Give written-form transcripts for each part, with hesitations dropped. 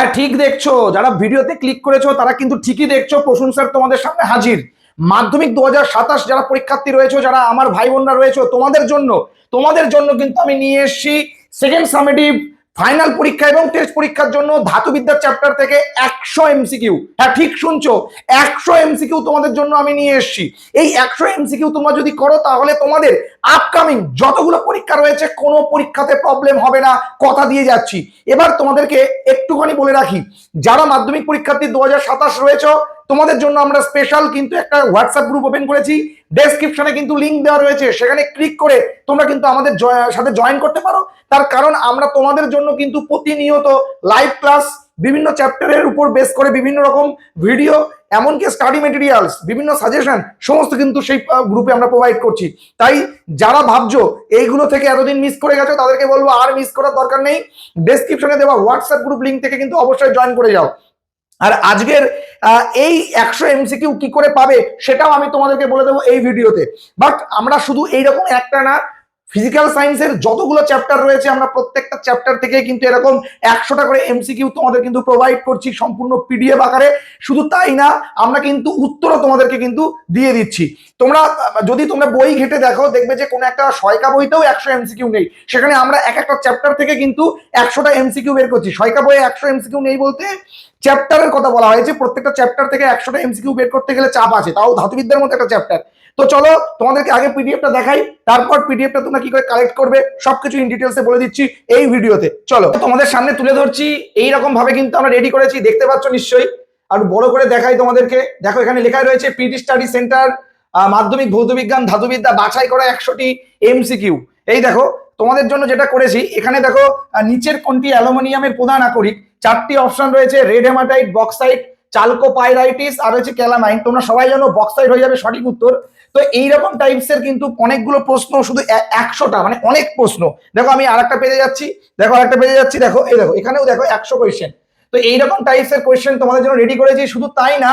হ্যাঁ, ঠিক দেখছো। যারা ভিডিওতে ক্লিক করেছো তারা কিন্তু ঠিকই দেখছো। প্রশংসার তোমাদের সামনে হাজির। মাধ্যমিক 2027 যারা পরীক্ষার্থী রয়েছে, যারা আমার ভাই বোনরা রয়েছে, তোমাদের জন্য কিন্তু আমি নিয়ে এসেছি সেকেন্ড সামেটিভ ফাইনাল পরীক্ষা এবং টেস্ট পরীক্ষার জন্য ধাতুবিদ্যার চ্যাপ্টার থেকে 100 এমসিকিউ। হ্যাঁ, ঠিক শুনছো, 100 এমসিকিউ তোমাদের জন্য আমি নিয়ে এসেছি। এই 100 এমসিকিউ তোমরা যদি করো তাহলে তোমাদের আপকামিং যতগুলো পরীক্ষা রয়েছে কোনো পরীক্ষাতে প্রবলেম হবে না, কথা দিয়ে যাচ্ছি। এবার তোমাদেরকে একটুখানি বলে রাখি, যারা মাধ্যমিক পরীক্ষার্থী 2027 রয়েছে, তোমাদের জন্য আমরা স্পেশাল কিন্তু একটা হোয়াটসঅ্যাপ গ্রুপ ওপেন করেছি। ডেসক্রিপশনে কিন্তু লিংক দেওয়া রয়েছে, সেখানে ক্লিক করে তোমরা কিন্তু আমাদের সাথে জয়েন করতে পারো। তার কারণ আমরা তোমাদের জন্য কিন্তু প্রতিনিয়ত লাইভ ক্লাস, বিভিন্ন চ্যাপ্টারের উপর বেস করে বিভিন্ন রকম ভিডিও, এমনকি স্টাডি মেটেরিয়ালস, বিভিন্ন সাজেশন সমস্ত কিন্তু সেই গ্রুপে আমরা প্রোভাইড করছি। তাই যারা ভাবছো এইগুলো থেকে এতদিন মিস করে গেছো, তাদেরকে বলবো আর মিস করার দরকার নেই। ডেসক্রিপশনে দেওয়া হোয়াটসঅ্যাপ গ্রুপ লিংক থেকে কিন্তু অবশ্যই জয়েন করে যাও। আর আজকের এই 100 এমসিকিউ কি করে পাবে সেটাও আমি তোমাদেরকে বলে দেবো এই ভিডিওতে। বাট আমরা শুধু এইরকম একটা না, ফিজিক্যাল সায়েন্সের যতগুলো চ্যাপ্টার রয়েছে আমরা প্রত্যেকটা চ্যাপ্টার থেকে কিন্তু এরকম 100টা করে এমসিকিউ তোমাদের কিন্তু প্রোভাইড করছি সম্পূর্ণ পিডিএফ আকারে। শুধু তাই না, আমরা কিন্তু উত্তরও তোমাদেরকে কিন্তু দিয়ে দিচ্ছি। তোমরা যদি তোমরা বই ঘেটে দেখো, দেখবে যে কোনো একটা সয়কা বইতেও 100 এমসিকিউ নেই। সেখানে আমরা এক একটা চ্যাপ্টার থেকে কিন্তু 100টা এমসিকিউ বের করছি। সয়কা বইয়ে 100 এমসিকিউ নেই বলতে চ্যাপ্টারের কথা বলা হয়েছে। প্রত্যেকটা চ্যাপ্টার থেকে 100টা এমসিকিউ বের করতে গেলে চাপ আছে, তাও ধাতুবিদ্যার মতো একটা চ্যাপ্টার। তো চলো তোমাদেরকে আগে পিডিএফটা দেখাই, তারপর পিডিএফটা তোমরা কি করে কালেক্ট করবে সবকিছু ইন ডিটেলসে বলে দিচ্ছি এই ভিডিওতে। চলো তোমাদের সামনে তুলে ধরছি, এইরকম ভাবে কিন্তু আমরা রেডি করেছি, দেখতে পাচ্ছ নিশ্চয়ই। আর বড় করে দেখাই তোমাদেরকে, দেখো এখানে লেখা রয়েছে পিডি স্টাডি সেন্টার মাধ্যমিক ভৌতবিজ্ঞান ধাতুবিদ্যা বাছাই করা 100টি এমসিকিউ। এই দেখো তোমাদের জন্য যেটা করেছি, এখানে দেখো নিচের কোনটি অ্যালুমিনিয়ামের প্রধান আকরিক, 4টি অপশন রয়েছে, রেড হেমাটাইট, বক্সাইট, চালকোপাইরাইটিস আর হচ্ছে ক্যালামাইন। তোমরা সবাই জানো বক্সাইট হয়ে যাবে সঠিক উত্তর। তো এইরকম টাইপসের কিন্তু অনেকগুলো প্রশ্ন, শুধু 100টা মানে অনেক প্রশ্ন। দেখো আমি আরেকটা পেজে যাচ্ছি, দেখো এই দেখো এখানেও দেখো 100 কোয়েশ্চেন। তো এইরকম টাইপসের কোয়েশ্চেন তোমাদের জন্য রেডি করেছি। শুধু তাই না,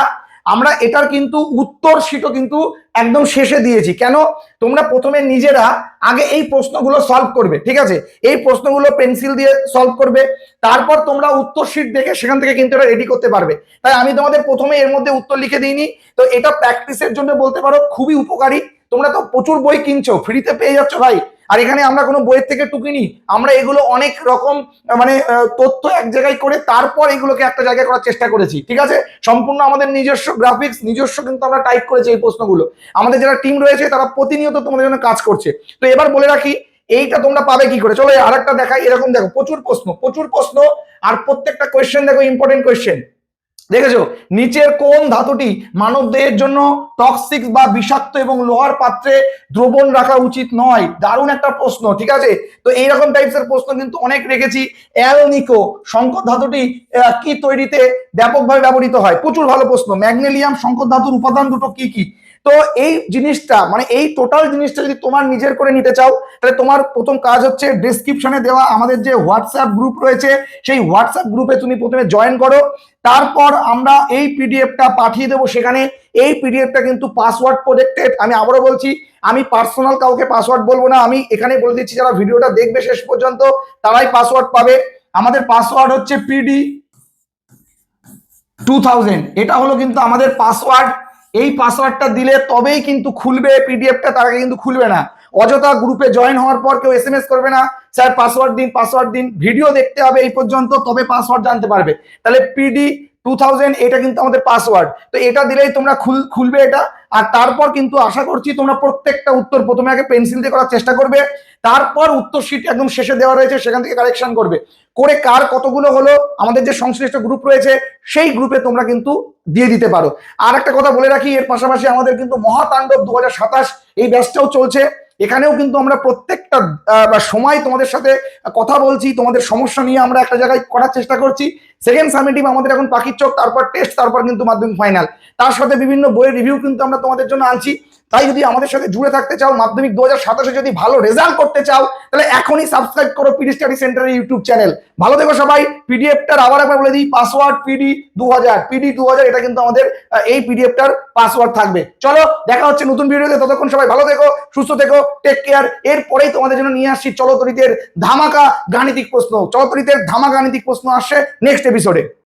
আমরা এটার কিন্তু উত্তর শিটও কিন্তু একদম শেষে দিয়েছি। কেন? তোমরা প্রথমে নিজেরা আগে এই প্রশ্নগুলো সলভ করবে, ঠিক আছে? এই প্রশ্নগুলো পেন্সিল দিয়ে সলভ করবে, তারপর তোমরা উত্তর শিট দেখে সেখান থেকে কিন্তু এটা রেডি করতে পারবে। তাই আমি তোমাদের প্রথমে এর মধ্যে উত্তর লিখে দিইনি। তো এটা প্র্যাকটিসের জন্য বলতে পারো খুবই উপকারী। তোমরা তো প্রচুর বই কিনছো, ফ্রিতে পেয়ে যাচ্ছ ভাই। আর এখানে আমরা কোনো বইয়ের থেকে টুকিনি, আমরা এগুলো অনেক রকম মানে তথ্য এক জায়গায় করে তারপর এগুলোকে একটা জায়গায় করার চেষ্টা করেছি, ঠিক আছে? সম্পূর্ণ আমাদের নিজস্ব গ্রাফিক্স, নিজস্ব কিন্তু আমরা টাইপ করেছি এই প্রশ্নগুলো। আমাদের যারা টিম রয়েছে তারা প্রতিনিয়ত তোমাদের জন্য কাজ করছে। তো এবার বলে রাখি এইটা তোমরা পাবে কি করে। চলো আরেকটা দেখাই। এরকম দেখো প্রচুর প্রশ্ন, আর প্রত্যেকটা কোয়েশ্চেন দেখো ইম্পর্টেন্ট কোয়েশ্চেন। দেখেছো নিচের কোন ধাতুটি মানব দেহের জন্য টক্সিক বা বিষাক্ত এবং লোহার পাত্রে দ্রবণ রাখা উচিত নয়? দারুণ একটা প্রশ্ন, ঠিক আছে? তো এইরকম টাইপসের প্রশ্ন কিন্তু অনেক রেখেছি। অ্যালনিকো সংকর ধাতুটি কি তৈরিতে ব্যাপকভাবে ব্যবহৃত হয়? প্রচুর ভালো প্রশ্ন। ম্যাগনেলিয়াম সংকর ধাতুর উপাদান দুটো কি কি? তো এই জিনিসটা মানে এই টোটাল জিনিসটা যদি তোমার নিজের করে নিতে চাও, তাহলে তোমার প্রথম কাজ হচ্ছে ডেসক্রিপশনে দেওয়া আমাদের যে হোয়াটসঅ্যাপ গ্রুপ রয়েছে, সেই হোয়াটসঅ্যাপ গ্রুপে তুমি প্রথমে জয়েন করো। তারপর আমরা এই পিডিএফটা পাঠিয়ে দেবো সেখানে। এই পিডিএফটা কিন্তু পাসওয়ার্ড প্রোটেক্টেড। আমি আবারও বলছি, আমি পার্সোনাল কাউকে পাসওয়ার্ড বলবো না, আমি এখানে বলে দিচ্ছি যারা ভিডিওটা দেখবে শেষ পর্যন্ত তারাই পাসওয়ার্ড পাবে। আমাদের পাসওয়ার্ড হচ্ছে পিডি 2000। এটা হলো কিন্তু আমাদের পাসওয়ার্ড। এই পাসওয়ার্ডটা দিলে তবেই কিন্তু খুলবে পিডিএফটা, তার আগে কিন্তু খুলবে না। অযথা গ্রুপে জয়েন হওয়ার পর কেউ এসএমএস করবে না, স্যার পাসওয়ার্ড দিন। ভিডিও দেখতে হবে এই পর্যন্ত, তবে পাসওয়ার্ড জানতে পারবে। তাহলে পিডি 2000 এটা কিন্তু আমাদের পাসওয়ার্ড। তো এটা দিলেই তোমরা খুলবে এটা। আর তারপর কিন্তু আশা করছি তোমরা প্রত্যেকটা উত্তর প্রথমে আগে পেন্সিল দিয়ে করার চেষ্টা করবে, তারপর উত্তর শিট একদম শেষে দেওয়া রয়েছে সেখান থেকে কারেকশন করবে। করে কার কতগুলো হলো আমাদের যে সংশ্লিষ্ট গ্রুপ রয়েছে সেই গ্রুপে তোমরা কিন্তু দিয়ে দিতে পারো। আর একটা কথা বলে রাখি, এর পাশাপাশি আমাদের কিন্তু মহাতাণ্ডব 2027 এই ব্যাচটাও চলছে। এখানেও কিন্তু আমরা প্রত্যেকটা সময় তোমাদের সাথে কথা বলছি, তোমাদের সমস্যা নিয়ে আমরা একটা জায়গায় করার চেষ্টা করছি। সেকেন্ড সামেটিভ আমাদের এখন পাখির চোখ, তারপর টেস্ট, তারপর কিন্তু মাধ্যমিক ফাইনাল। তার সাথে বিভিন্ন বইয়ের রিভিউ কিন্তু আমরা তোমাদের জন্য আনছি। তাই যদি আমাদের সাথে জুড়ে থাকতে চাও, মাধ্যমিক 2027 যদি ভালো রেজাল্ট করতে চাও, তাহলে এখনই সাবস্ক্রাইব করো পিডি স্টাডি সেন্টারের ইউটিউব চ্যানেল। ভালো থেকো সবাই। পিডিএফটার আবার একবার বলে দিই, পাসওয়ার্ড পিডি 2000। এটা কিন্তু আমাদের এই পিডিএফটার পাসওয়ার্ড থাকবে। চলো দেখা হচ্ছে নতুন ভিডিওতে, ততক্ষণ সবাই ভালো থেকো, সুস্থ থেকো, টেক কেয়ার। এরপরেই তোমাদের জন্য নিয়ে আসছি চলতরিতের ধামাকা গাণিতিক প্রশ্ন। চলতরিতের ধামাকা গাণিতিক প্রশ্ন আসছে নেক্সট এপিসোডে।